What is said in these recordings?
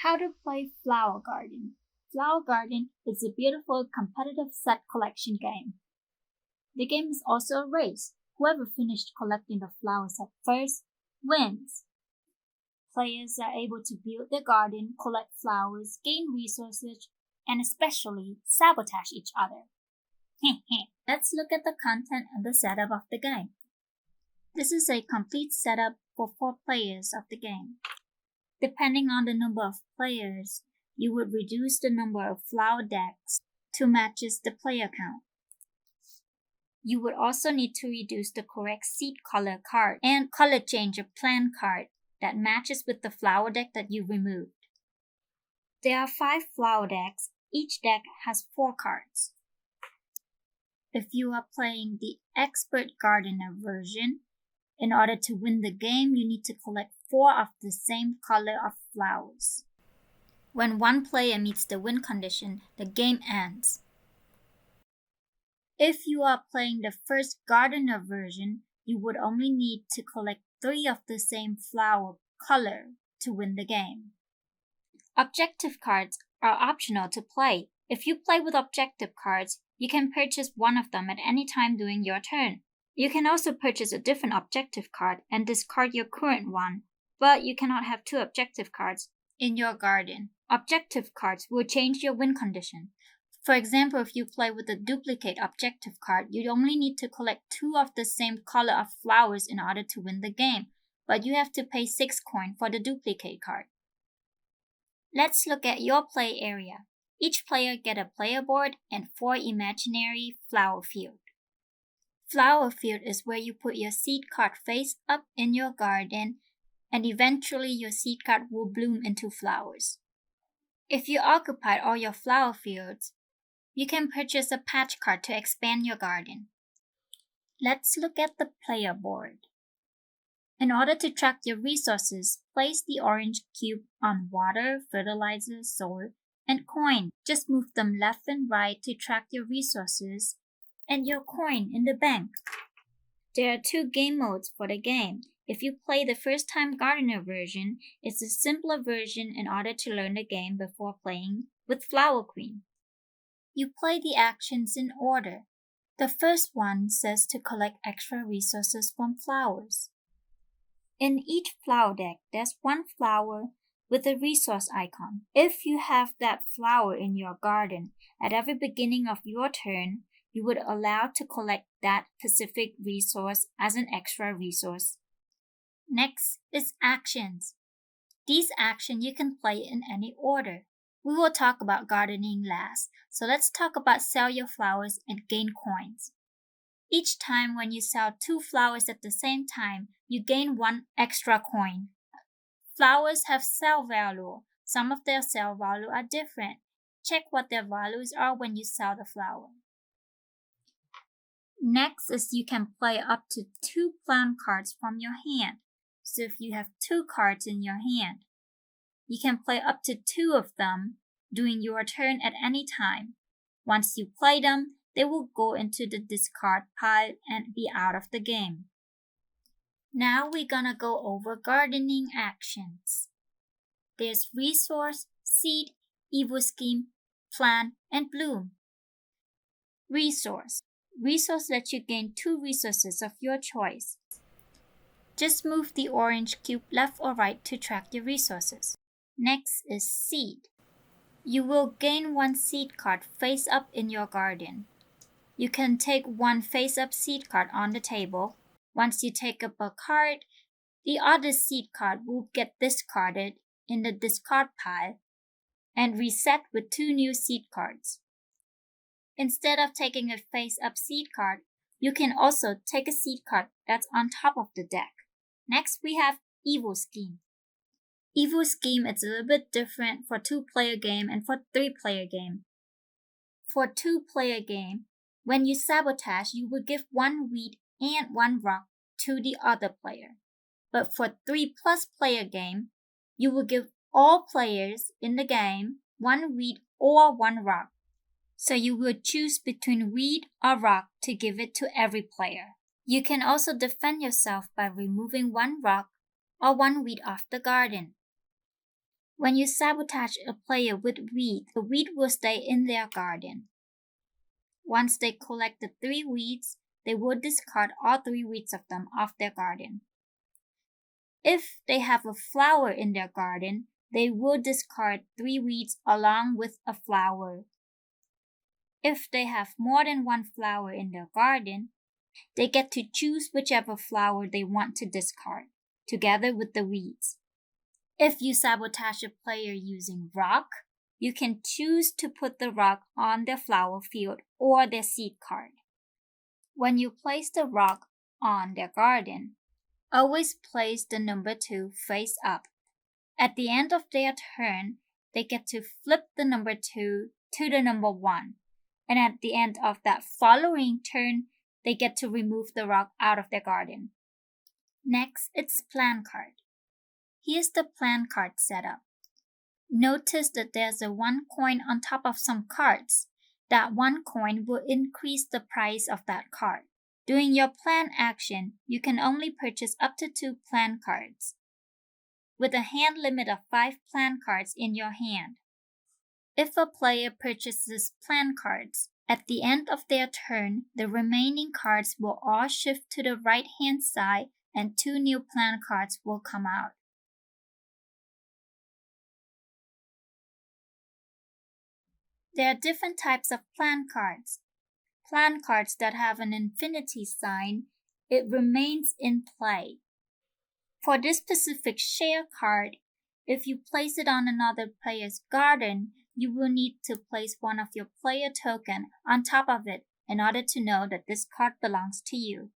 How to play Flower Garden. Flower Garden is a beautiful competitive set collection game. The game is also a race. Whoever finished collecting the flower set first wins. Players are able to build their garden, collect flowers, gain resources, and especially sabotage each other. Let's look at the content and the setup of the game. This is a complete setup for 4 players of the game. Depending on the number of players, you would reduce the number of flower decks to matches the player count. You would also need to reduce the correct seed color card and color change of plant card that matches with the flower deck that you removed. There are 5 flower decks. Each deck has 4 cards. If you are playing the Expert Gardener version, in order to win the game, you need to collect 4 of the same color of flowers. When one player meets the win condition, the game ends. If you are playing the first Gardener version, you would only need to collect 3 of the same flower color to win the game. Objective cards are optional to play. If you play with objective cards, you can purchase one of them at any time during your turn. You can also purchase a different objective card and discard your current one, but you cannot have 2 objective cards in your garden. Objective cards will change your win condition. For example, if you play with a duplicate objective card, you only need to collect 2 of the same color of flowers in order to win the game, but you have to pay 6 coin for the duplicate card. Let's look at your play area. Each player get a player board and 4 imaginary flower field. Flower field is where you put your seed card face up in your garden, and eventually your seed card will bloom into flowers. If you occupy all your flower fields, you can purchase a patch card to expand your garden. Let's look at the player board. In order to track your resources, place the orange cube on water, fertilizer, soil, and coin. Just move them left and right to track your resources and your coin in the bank. There are 2 game modes for the game. If you play the first-time Gardener version, it's a simpler version in order to learn the game before playing with Flower Queen. You play the actions in order. The first one says to collect extra resources from flowers. In each flower deck, there's 1 flower with a resource icon. If you have that flower in your garden, at every beginning of your turn, you would allow to collect that specific resource as an extra resource. Next is actions. These actions you can play in any order. We will talk about gardening last, so let's talk about sell your flowers and gain coins. Each time when you sell 2 flowers at the same time, you gain 1 extra coin. Flowers have sell value. Some of their sell value are different. Check what their values are when you sell the flower. Next is you can play up to 2 plant cards from your hand. So if you have 2 cards in your hand, you can play up to 2 of them during your turn at any time. Once you play them, they will go into the discard pile and be out of the game. Now we're gonna go over gardening actions. There's resource, seed, evil scheme, plant, and bloom. Resource. Resource lets you gain 2 resources of your choice. Just move the orange cube left or right to track your resources. Next is seed. You will gain 1 seed card face up in your garden. You can take 1 face up seed card on the table. Once you take up a card, the other seed card will get discarded in the discard pile and reset with 2 new seed cards. Instead of taking a face-up seed card, you can also take a seed card that's on top of the deck. Next, we have Evil Scheme. Evil Scheme is a little bit different for 2-player game and for 3-player game. For 2-player game, when you sabotage, you will give 1 wheat and 1 rock to the other player. But for 3+ player game, you will give all players in the game 1 wheat or 1 rock. So you will choose between wheat or rock to give it to every player. You can also defend yourself by removing 1 rock or 1 wheat off the garden. When you sabotage a player with weed, the weed will stay in their garden. Once they collect the 3 weeds, they will discard all 3 weeds of them off their garden. If they have a flower in their garden, they will discard 3 weeds along with a flower. If they have more than 1 flower in their garden, they get to choose whichever flower they want to discard, together with the weeds. If you sabotage a player using rock, you can choose to put the rock on their flower field or their seed card. When you place the rock on their garden, always place the number 2 face up. At the end of their turn, they get to flip the number 2 to the number 1. And at the end of that following turn, they get to remove the rock out of their garden. Next, it's plan card. Here's the plan card setup. Notice that there's a 1 coin on top of some cards. That 1 coin will increase the price of that card. During your plan action, you can only purchase up to 2 plan cards, with a hand limit of 5 plan cards in your hand. If a player purchases plan cards, at the end of their turn, the remaining cards will all shift to the right-hand side and 2 new plan cards will come out. There are different types of plan cards. Plan cards that have an infinity sign, it remains in play. For this specific share card, if you place it on another player's garden, you will need to place one of your player token on top of it in order to know that this card belongs to you.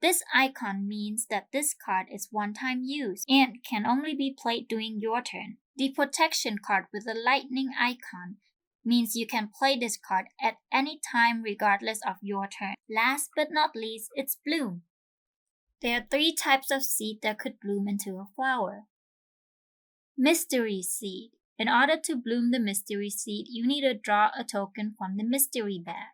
This icon means that this card is one-time use and can only be played during your turn. The protection card with the lightning icon means you can play this card at any time regardless of your turn. Last but not least, it's bloom. There are 3 types of seed that could bloom into a flower. Mystery seed. In order to bloom the mystery seed, you need to draw a token from the mystery bag.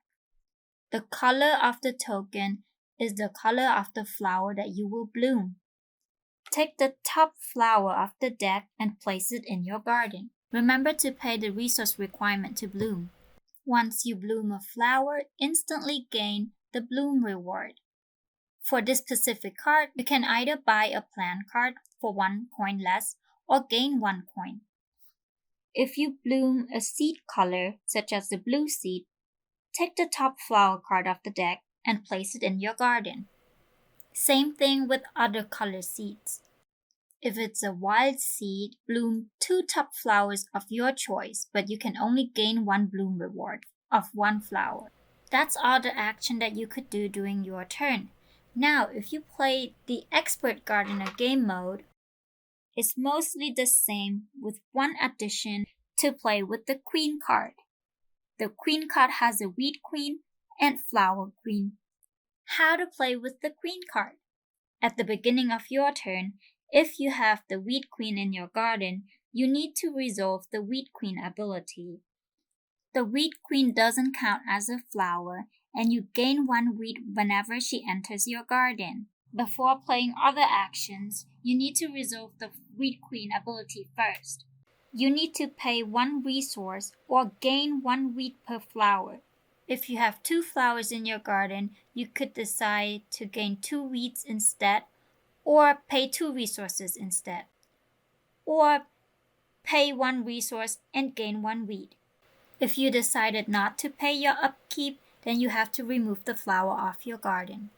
The color of the token is the color of the flower that you will bloom. Take the top flower of the deck and place it in your garden. Remember to pay the resource requirement to bloom. Once you bloom a flower, instantly gain the bloom reward. For this specific card, you can either buy a plan card for 1 coin less or gain 1 coin. If you bloom a seed color, such as the blue seed, take the top flower card of the deck and place it in your garden. Same thing with other color seeds. If it's a wild seed, bloom 2 top flowers of your choice, but you can only gain 1 bloom reward of 1 flower. That's all the action that you could do during your turn. Now, if you play the Expert Gardener game mode, it's mostly the same with 1 addition to play with the Queen card. The Queen card has a Weed Queen and Flower Queen. How to play with the Queen card? At the beginning of your turn, if you have the Weed Queen in your garden, you need to resolve the Weed Queen ability. The Weed Queen doesn't count as a flower, and you gain 1 weed whenever she enters your garden. Before playing other actions, you need to resolve the Weed Queen ability first. You need to pay 1 resource or gain 1 weed per flower. If you have 2 flowers in your garden, you could decide to gain 2 weeds instead, or pay 2 resources instead, or pay 1 resource and gain 1 weed. If you decided not to pay your upkeep, then you have to remove the flower off your garden.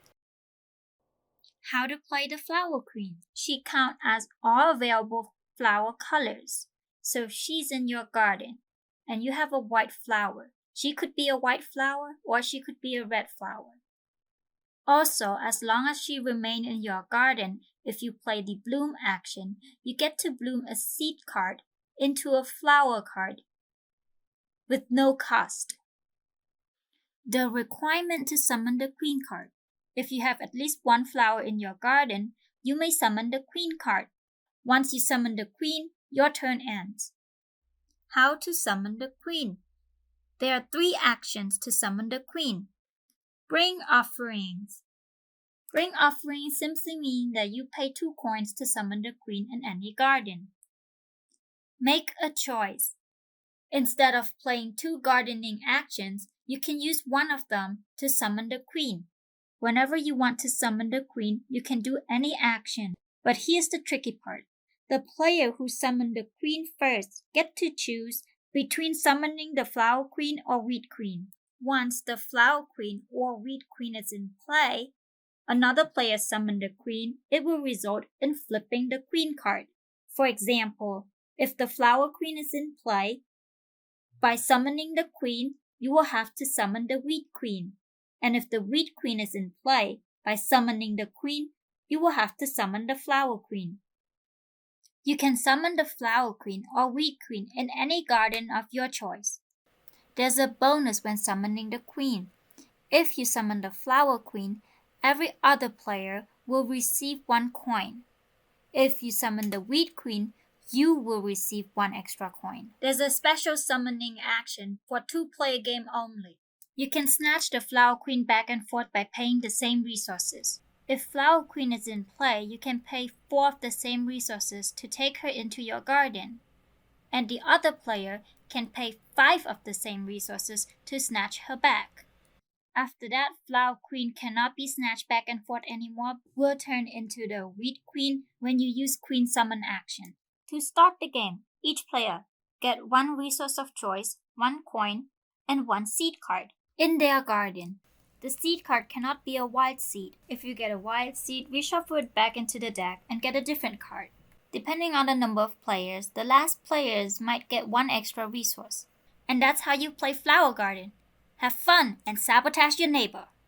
How to play the Flower Queen? She counts as all available flower colors. So if she's in your garden and you have a white flower, she could be a white flower or she could be a red flower. Also, as long as she remains in your garden, if you play the bloom action, you get to bloom a seed card into a flower card with no cost. The requirement to summon the Queen card. If you have at least 1 flower in your garden, you may summon the Queen card. Once you summon the Queen, your turn ends. How to summon the Queen? There are 3 actions to summon the Queen. Bring offerings. Ring offering simply means that you pay 2 coins to summon the queen in any garden. Make a choice. Instead of playing 2 gardening actions, you can use one of them to summon the queen. Whenever you want to summon the queen, you can do any action. But here's the tricky part. The player who summoned the queen first gets to choose between summoning the flower queen or wheat queen. Once the flower queen or wheat queen is in play, another player summoned the queen, it will result in flipping the queen card. For example, if the flower queen is in play, by summoning the queen, you will have to summon the wheat queen. And if the wheat queen is in play, by summoning the queen, you will have to summon the flower queen. You can summon the flower queen or wheat queen in any garden of your choice. There's a bonus when summoning the queen. If you summon the flower queen, every other player will receive 1 coin. If you summon the wheat queen, you will receive 1 extra coin. There's a special summoning action for 2-player game only. You can snatch the flower queen back and forth by paying the same resources. If flower queen is in play, you can pay 4 of the same resources to take her into your garden. And the other player can pay 5 of the same resources to snatch her back. After that, flower queen cannot be snatched back and forth anymore, will turn into the wheat queen when you use queen summon action. To start the game, each player get 1 resource of choice, 1 coin, and 1 seed card in their garden. The seed card cannot be a wild seed. If you get a wild seed, reshuffle it back into the deck and get a different card. Depending on the number of players, the last players might get 1 extra resource. And that's how you play Flower Garden. Have fun and sabotage your neighbor.